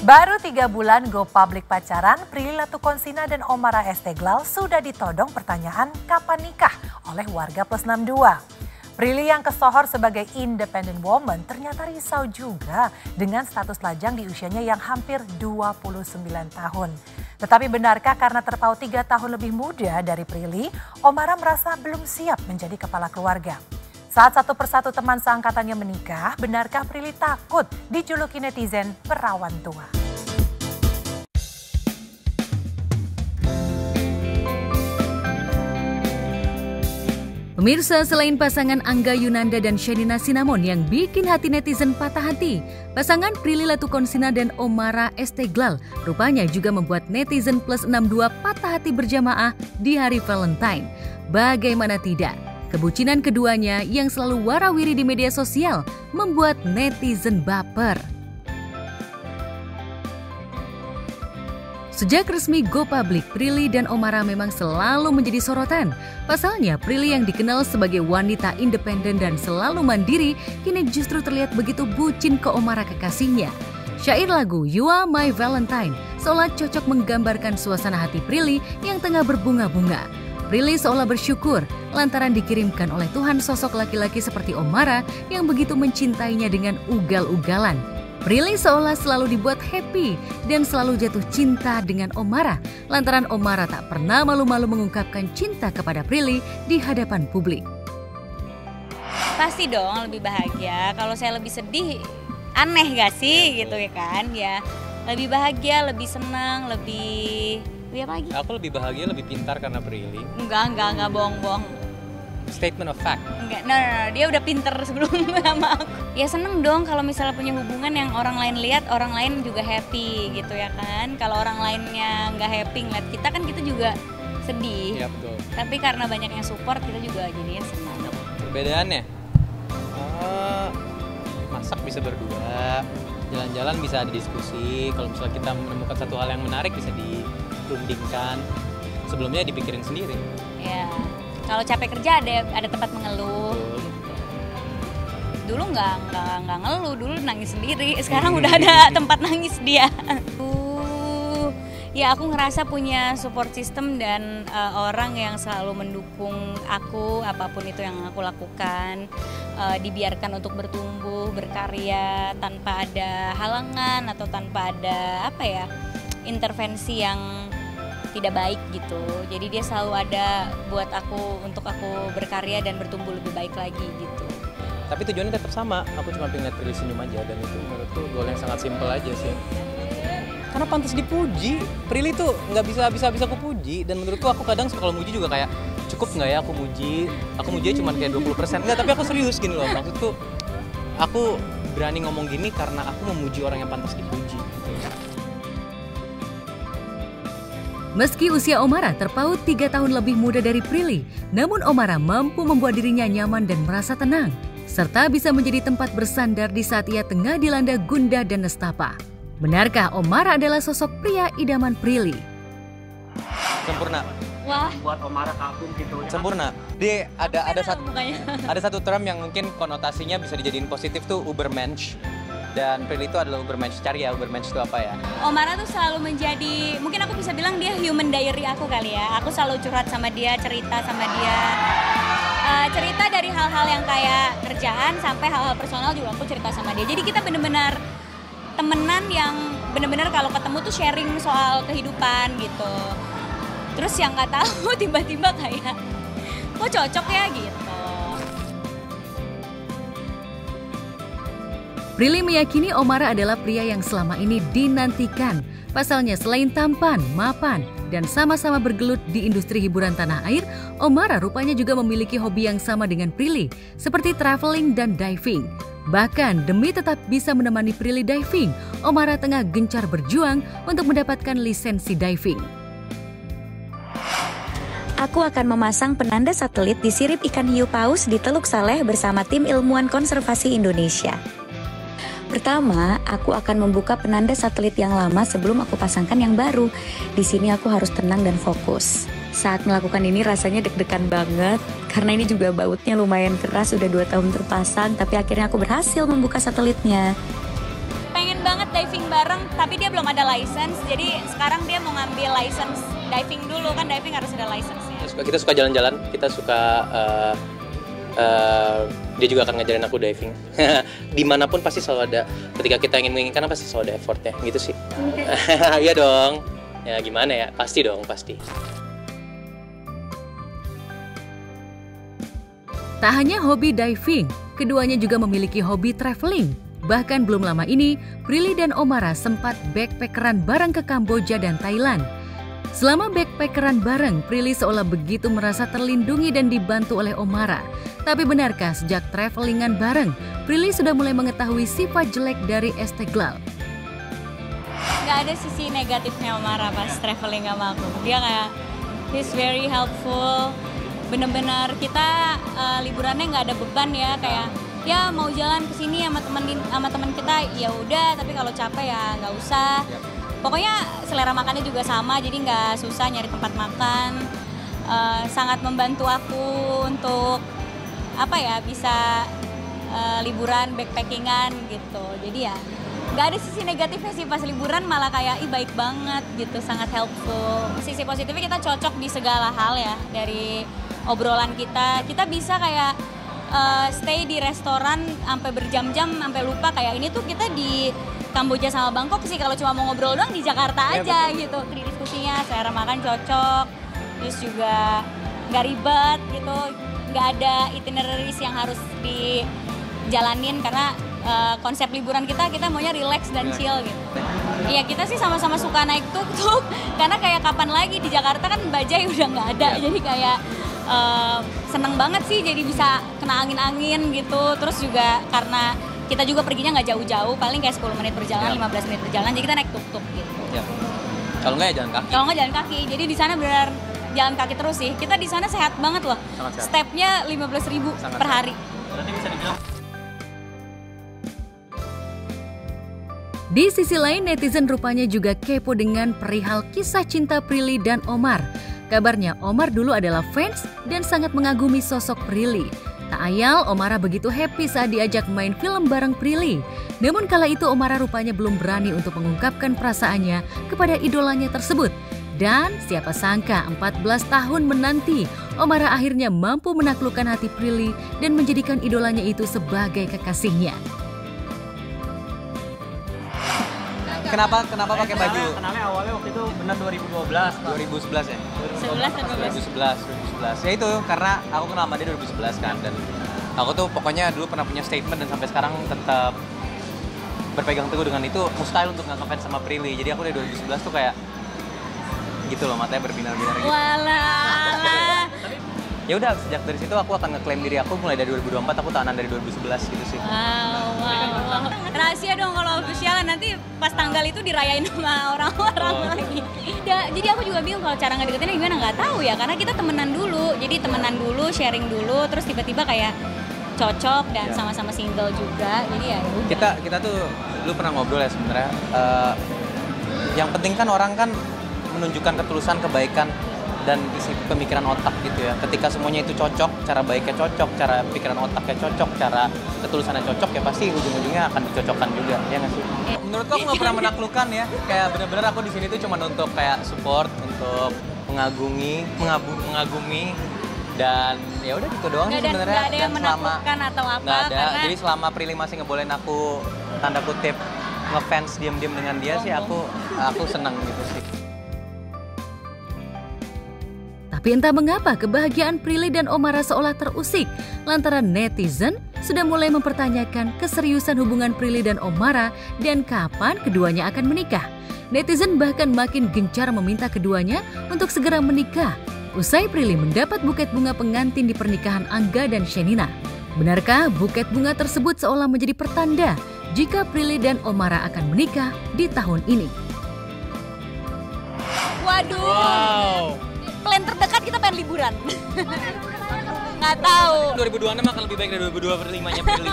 Baru 3 bulan go public pacaran, Prilly Latukonsina dan Ommara Esteglal sudah ditodong pertanyaan kapan nikah oleh warga plus 62. Prilly yang kesohor sebagai independent woman ternyata risau juga dengan status lajang di usianya yang hampir 29 tahun. Tetapi benarkah karena terpaut 3 tahun lebih muda dari Prilly, Ommara merasa belum siap menjadi kepala keluarga? Saat satu persatu teman seangkatannya menikah, benarkah Prilly takut dijuluki netizen perawan tua? Pemirsa, selain pasangan Angga Yunanda dan Shenina Cinnamon yang bikin hati netizen patah hati, pasangan Prilly Latukonsina dan Ommara Esteglal rupanya juga membuat netizen plus 62 patah hati berjamaah di hari Valentine. Bagaimana tidak? Kebucinan keduanya yang selalu warawiri di media sosial membuat netizen baper. Sejak resmi go public, Prilly dan Ommara memang selalu menjadi sorotan. Pasalnya, Prilly yang dikenal sebagai wanita independen dan selalu mandiri, kini justru terlihat begitu bucin ke Ommara kekasihnya. Syair lagu You Are My Valentine seolah cocok menggambarkan suasana hati Prilly yang tengah berbunga-bunga. Prilly seolah bersyukur lantaran dikirimkan oleh Tuhan sosok laki-laki seperti Ommara yang begitu mencintainya dengan ugal-ugalan. Prilly seolah selalu dibuat happy dan selalu jatuh cinta dengan Ommara lantaran Ommara tak pernah malu-malu mengungkapkan cinta kepada Prilly di hadapan publik. Pasti dong lebih bahagia. Kalau saya lebih sedih, aneh gak sih gitu ya kan? Ya lebih bahagia, lebih senang, lebih apa lagi? Aku lebih bahagia, lebih pintar karena Prilly. Enggak, bohong-bohong. Statement of fact. Enggak, no, dia udah pinter sebelum sama aku. Ya seneng dong kalau misalnya punya hubungan yang orang lain lihat, orang lain juga happy gitu ya kan. Kalau orang lainnya nggak happy ngeliat kita kan kita juga sedih. Iya betul. Tapi karena banyak yang support kita juga jadinya senang. Perbedaannya, masak bisa berdua, jalan-jalan bisa ada diskusi. Kalau misalnya kita menemukan satu hal yang menarik bisa dirundingkan. Sebelumnya dipikirin sendiri. Ya. Kalau capek kerja ada tempat mengeluh. Gitu. Dulu nggak ngeluh, dulu nangis sendiri. Sekarang udah ada tempat nangis dia. Ya aku ngerasa punya support system dan orang yang selalu mendukung aku apapun itu yang aku lakukan. Dibiarkan untuk bertumbuh, berkarya tanpa ada halangan atau tanpa ada intervensi yang tidak baik gitu. Jadi dia selalu ada buat aku untuk aku berkarya dan bertumbuh lebih baik lagi gitu. Tapi tujuannya tetap sama. Aku cuma pengen lihat Prilly senyum aja dan itu menurutku goal yang sangat simpel aja sih. Karena pantas dipuji. Prilly tuh nggak bisa aku puji dan menurutku aku kadang kalau muji juga kayak cukup nggak ya aku muji. Aku muji cuma kayak 20%. Nggak, tapi aku serius gini loh. Maksudku aku berani ngomong gini karena aku memuji orang yang pantas dipuji. Gitu. Meski usia Ommara terpaut 3 tahun lebih muda dari Prilly, namun Ommara mampu membuat dirinya nyaman dan merasa tenang, serta bisa menjadi tempat bersandar di saat ia tengah dilanda gundah dan nestapa. Benarkah Ommara adalah sosok pria idaman Prilly? Sempurna. Wah. Buat Ommara kagum gitu. Sempurna. Dia ada satu term yang mungkin konotasinya bisa dijadiin positif tuh Ubermensch. Dan Prilly itu adalah Ubermensch. Cari ya Ubermensch itu apa ya? Ommara tuh selalu menjadi, mungkin aku bisa bilang dia human diary aku kali ya. Aku selalu curhat sama dia, cerita sama dia. Cerita dari hal-hal yang kayak kerjaan sampai hal-hal personal juga aku cerita sama dia. Jadi kita benar-benar temenan yang benar-benar kalau ketemu tuh sharing soal kehidupan gitu. Terus yang nggak tahu tiba-tiba kayak, kok cocok ya gitu. Prilly meyakini Ommara adalah pria yang selama ini dinantikan. Pasalnya selain tampan, mapan, dan sama-sama bergelut di industri hiburan tanah air, Ommara rupanya juga memiliki hobi yang sama dengan Prilly, seperti traveling dan diving. Bahkan demi tetap bisa menemani Prilly diving, Ommara tengah gencar berjuang untuk mendapatkan lisensi diving. Aku akan memasang penanda satelit di sirip ikan hiu paus di Teluk Saleh bersama tim ilmuwan konservasi Indonesia. Pertama, aku akan membuka penanda satelit yang lama sebelum aku pasangkan yang baru. Di sini aku harus tenang dan fokus. Saat melakukan ini rasanya deg-degan banget, karena ini juga bautnya lumayan keras, udah 2 tahun terpasang, tapi akhirnya aku berhasil membuka satelitnya. Pengen banget diving bareng, tapi dia belum ada license. Jadi sekarang dia mau ngambil license diving dulu, kan diving harus ada license-nya. Kita suka jalan-jalan, kita suka dia juga akan ngajarin aku diving. Dimanapun pasti selalu ada, ketika kita ingin menginginkan pasti selalu ada effortnya, gitu sih. Iya dong, ya gimana ya, pasti dong, pasti. Tak hanya hobi diving, keduanya juga memiliki hobi traveling. Bahkan belum lama ini, Prilly dan Omara sempat backpackeran bareng ke Kamboja dan Thailand. Selama backpackeran bareng, Prilly seolah begitu merasa terlindungi dan dibantu oleh Omara. Tapi benarkah sejak travelingan bareng, Prilly sudah mulai mengetahui sifat jelek dari Esteglal? Gak ada sisi negatifnya Omara pas traveling sama aku. Dia kayak, he's very helpful. Bener-bener kita liburannya nggak ada beban ya, kayak ya mau jalan ke sini sama teman kita ya udah, tapi kalau capek ya nggak usah. Pokoknya selera makannya juga sama, jadi nggak susah nyari tempat makan. Sangat membantu aku untuk apa ya, bisa liburan backpackingan gitu. Jadi ya nggak ada sisi negatifnya sih, pas liburan malah kayak baik banget gitu, sangat helpful. Sisi positifnya kita cocok di segala hal ya, dari obrolan kita bisa kayak stay di restoran sampai berjam-jam sampai lupa kayak ini tuh kita di Kamboja sama Bangkok sih, kalau cuma mau ngobrol doang di Jakarta aja gitu. Di diskusinya selera makan cocok, terus juga nggak ribet gitu, nggak ada itineraries yang harus dijalanin karena konsep liburan kita maunya relax dan chill gitu. Iya, kita sih sama-sama suka naik tuk-tuk karena kayak kapan lagi di Jakarta kan bajai udah nggak ada, jadi kayak seneng banget sih, jadi bisa kena angin-angin gitu. Terus juga karena kita juga perginya nggak jauh-jauh, paling kayak 10 menit perjalanan, 15 menit perjalanan, jadi kita naik tuk-tuk gitu. Ya. Kalau nggak ya jalan kaki. Kalau nggak jalan kaki, jadi di sana benar jalan kaki terus sih. Kita di sana sehat banget loh. Stepnya 15.000 per hari. Berarti bisa dibilang. Di sisi lain, netizen rupanya juga kepo dengan perihal kisah cinta Prilly dan Omar. Kabarnya Omar dulu adalah fans dan sangat mengagumi sosok Prilly. Tak ayal, Omara begitu happy saat diajak main film bareng Prilly. Namun kala itu Omara rupanya belum berani untuk mengungkapkan perasaannya kepada idolanya tersebut. Dan siapa sangka 14 tahun menanti, Omara akhirnya mampu menaklukkan hati Prilly dan menjadikan idolanya itu sebagai kekasihnya. Kenapa pakai baju? Kenalnya awalnya waktu itu benar 2011 ya? 11 Ya itu karena aku kenal sama dia 2011 kan, dan aku tuh pokoknya dulu pernah punya statement dan sampai sekarang tetap berpegang teguh dengan itu, mustahil untuk nggak ngefans sama Prilly. Jadi aku dari 2011 tuh kayak gitu loh, matanya berbinar-binar gitu. Walah. Ya udah, sejak dari situ aku akan ngeklaim diri aku mulai dari 2024, aku tahanan dari 2011 gitu sih. Wow. Rahasia dong kalau official, nanti pas tanggal itu dirayain sama orang-orang lagi. Ya, jadi aku juga bingung kalau cara ngedeketinnya gimana, nggak tahu ya, karena kita temenan dulu. Jadi temenan dulu, sharing dulu, terus tiba-tiba kayak cocok dan sama-sama single juga. Jadi ya udah. Kita tuh dulu pernah ngobrol ya sebenarnya. Yang penting kan orang kan menunjukkan ketulusan, kebaikan, dan isi pemikiran otak gitu ya. Ketika semuanya itu cocok, cara baiknya cocok, cara pikiran otaknya cocok, cara ketulusannya cocok, ya pasti ujung-ujungnya akan dicocokkan juga, ya nggak sih? Menurutku aku nggak pernah menaklukkan ya. Kayak bener-bener aku di sini tuh cuma untuk kayak support, untuk mengagumi, dan ya udah gitu doang sih sebenarnya. Nggak ada yang menaklukkan atau apa? Nggak ada. Karena Jadi selama Prilly masih ngebolehin aku tanda kutip ngefans diam-diam dengan dia sih, aku senang gitu sih. Tapi entah mengapa kebahagiaan Prilly dan Omara seolah terusik lantaran netizen sudah mulai mempertanyakan keseriusan hubungan Prilly dan Omara dan kapan keduanya akan menikah. Netizen bahkan makin gencar meminta keduanya untuk segera menikah. Usai Prilly mendapat buket bunga pengantin di pernikahan Angga dan Shenina. Benarkah buket bunga tersebut seolah menjadi pertanda jika Prilly dan Omara akan menikah di tahun ini? waduh. Wow. Plan terdekat kita pengen liburan. Nggak tahu. 2026 akan lebih baik dari 2025-nya Prilly.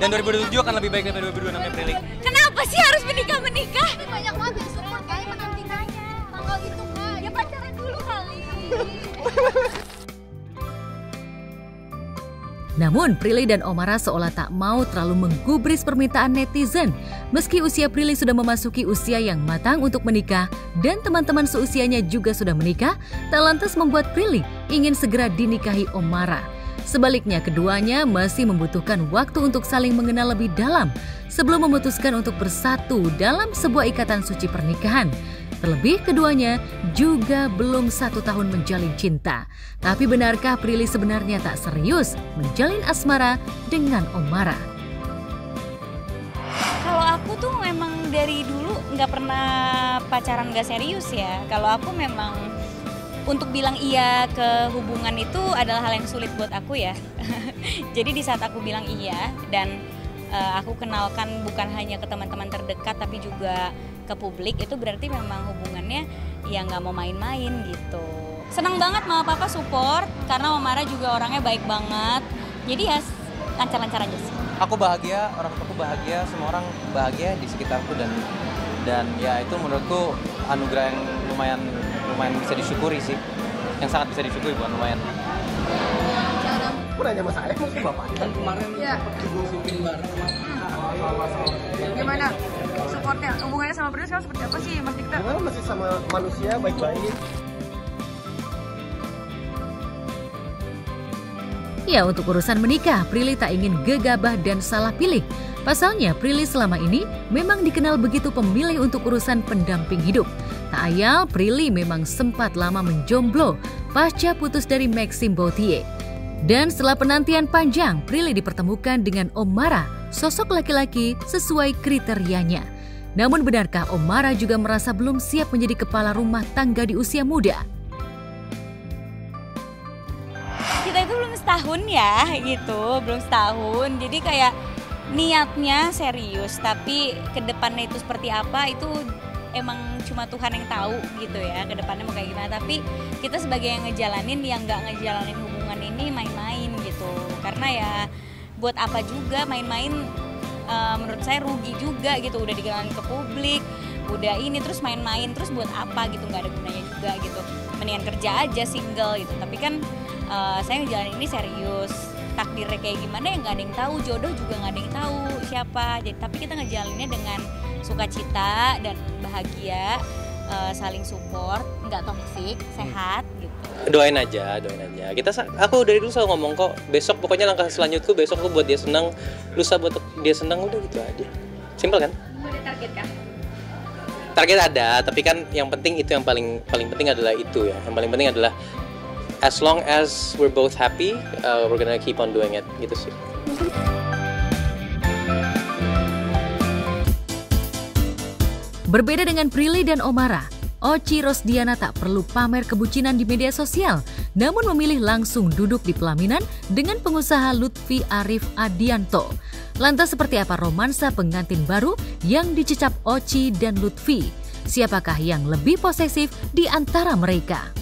Dan 2027 akan lebih baik dari 2026-nya Prilly. Kenapa sih harus menikah? Banyak banget yang support kayaknya penantinanya. Tanggal itu kak, ya pacaran dulu kali. Namun Prilly dan Omara seolah tak mau terlalu menggubris permintaan netizen. Meski usia Prilly sudah memasuki usia yang matang untuk menikah dan teman-teman seusianya juga sudah menikah, tak lantas membuat Prilly ingin segera dinikahi Omara. Sebaliknya keduanya masih membutuhkan waktu untuk saling mengenal lebih dalam sebelum memutuskan untuk bersatu dalam sebuah ikatan suci pernikahan. Terlebih keduanya juga belum 1 tahun menjalin cinta. Tapi benarkah Prilly sebenarnya tak serius menjalin asmara dengan Omara? Kalau aku tuh memang dari dulu nggak pernah pacaran nggak serius ya. Kalau aku memang untuk bilang iya ke hubungan itu adalah hal yang sulit buat aku ya. Jadi di saat aku bilang iya dan aku kenalkan bukan hanya ke teman-teman terdekat tapi juga ke publik, itu berarti memang hubungannya ya nggak mau main-main gitu. Senang banget Mama Papa support karena Omara juga orangnya baik banget. Jadi ya lancar-lancar aja sih. Aku bahagia, orang tuaku bahagia, semua orang bahagia di sekitarku dan ya itu menurutku anugerah yang lumayan bisa disyukuri sih. Yang sangat bisa disyukuri, bukan lumayan. Aku nanya sama saya, mungkin bapaknya kan kemarin sempat digosipin bareng. Gimana supportnya? Hubungannya sama Prilly sekarang seperti apa sih Mas Dikta? Gimana masih sama manusia baik-baik? Ya, untuk urusan menikah, Prilly tak ingin gegabah dan salah pilih. Pasalnya, Prilly selama ini memang dikenal begitu pemilih untuk urusan pendamping hidup. Tak ayal, Prilly memang sempat lama menjomblo pasca putus dari Maxime Bauthier. Dan setelah penantian panjang, Prilly dipertemukan dengan Omara, sosok laki-laki sesuai kriterianya. Namun benarkah Omara juga merasa belum siap menjadi kepala rumah tangga di usia muda? Kita itu belum setahun ya gitu, belum setahun. Jadi kayak niatnya serius, tapi ke depannya itu seperti apa itu emang cuma Tuhan yang tahu gitu ya, ke depannya mau kayak gimana. Tapi kita sebagai yang ngejalanin, yang nggak ngejalanin hubungan ini main-main gitu. Karena ya buat apa juga main-main, menurut saya rugi juga gitu. Udah dikenalin ke publik, udah ini terus main-main, terus buat apa gitu, nggak ada gunanya juga gitu. Mendingan kerja aja single gitu. Tapi kan saya ngejalanin ini serius. Takdirnya kayak gimana ya nggak ada yang tahu, jodoh juga nggak ada yang tahu siapa. Jadi tapi kita ngejalaninnya dengan sukacita dan bahagia, saling support, nggak toksik, sehat gitu. Doain aja. Aku dari dulu selalu ngomong kok, besok pokoknya langkah selanjutku besok lu buat dia senang, lusa buat dia senang, udah gitu aja. Simpel kan? Ada target kah? Target ada, tapi kan yang penting itu yang paling penting adalah itu ya. Yang paling penting adalah as long as we're both happy, we're gonna keep on doing it gitu sih. Berbeda dengan Prilly dan Omara, Oci Rosdiana tak perlu pamer kebucinan di media sosial, namun memilih langsung duduk di pelaminan dengan pengusaha Lutfi Arif Adianto. Lantas seperti apa romansa pengantin baru yang dicecap Oci dan Lutfi? Siapakah yang lebih posesif di antara mereka?